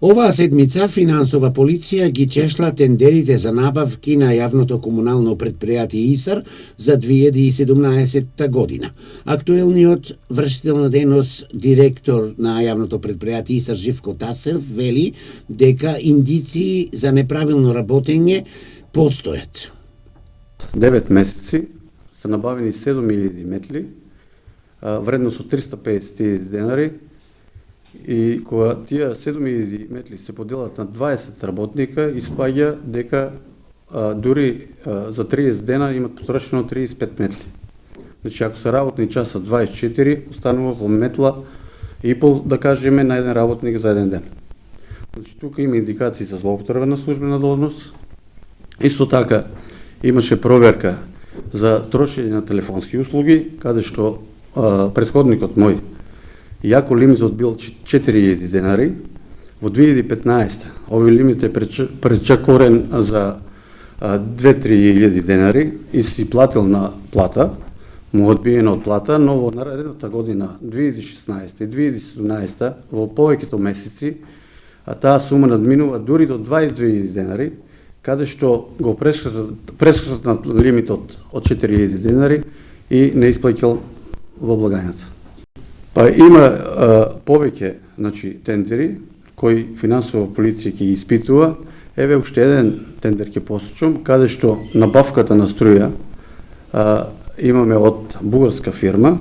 Оваа седмица финансова полиција ги чешла тендерите за набавки на јавното комунално предпријатие ИСАР за 2017 година. Актуелниот вршител на денос директор на јавното предпријатие ИСАР Живко Тасев вели дека индиции за неправилно работење постојат. 9 месеци се набавени 7000 метли, вредност од 350 денари, и кога тие 7000 метли се поделат на 20 работника, испаѓа дека дури за 30 дена имат потрошено 35 метли. Значи, ако се работни часа 24, останува по метла и пол, да кажеме, на еден работник за еден ден. Значи, тука има индикации за злоупотреба на службена должност. Исто така, имаше проверка за трошење на телефонски услуги, каде што претходникот мој иако лимитот бил 4000 денари, во 2015 овој лимит е пречакорен за 2-3 денари и си платил на плата, му одбиено од плата, но во наредната година, 2016 и 2017, во повеќето месеци, таа сума надминува дури до 22.000 денари, каде што го прескратнат лимитот од 4000 денари и не исплаќал во благањата. Па има повеќе, значи, тендери кои финансова полиција ќе ги испитува. Еве уште еден тендер ќе посочам, каде што набавката на струја имаме од бугарска фирма,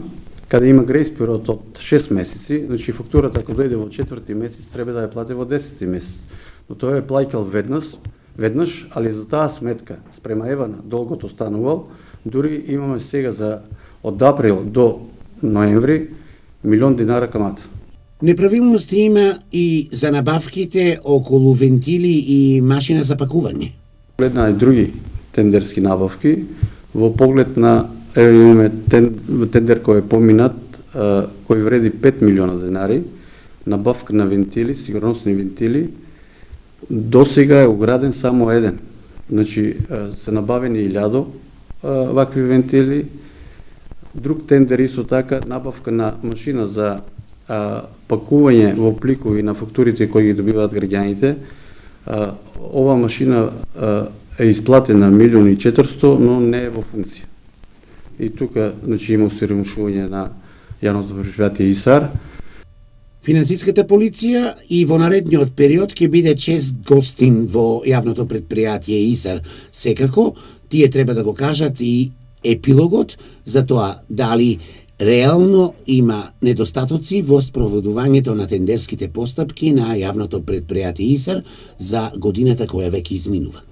каде има грейс период од 6 месеци, значи фактурата ако дојде во 4-ти месец треба да ја плати во 10-ти месец. Но тој е плаќал веднаш, али за таа сметка спрема евана долгото станувал, дури имаме сега од април до ноември 1 милион динара камата. Неправилности има и за набавките околу вентили и машина за пакување. Поглед на други тендерски набавки, во поглед на имаме тендер кој е поминат, кој вреди 5 милиона денари, набавка на вентили, сигурносни вентили, до сега е ограден само еден. Значи, се набавени 1000 вакви вентили. Друг тендер исто така, набавка на машина за пакување во пликови на фактурите кои ги добиваат граѓаните. Ова машина е исплатена 1.400.000, но не е во функција. И тука, значи, има осиромашување на јавното предпријатие ИСАР. Финансиската полиција и во наредниот период ќе биде чест гостин во јавното предпријатие ИСАР. Секако, тие треба да го кажат и епилогот за тоа дали реално има недостатоци во спроведувањето на тендерските постапки на јавното предпријатие ИСАР за годината која веќе изминува.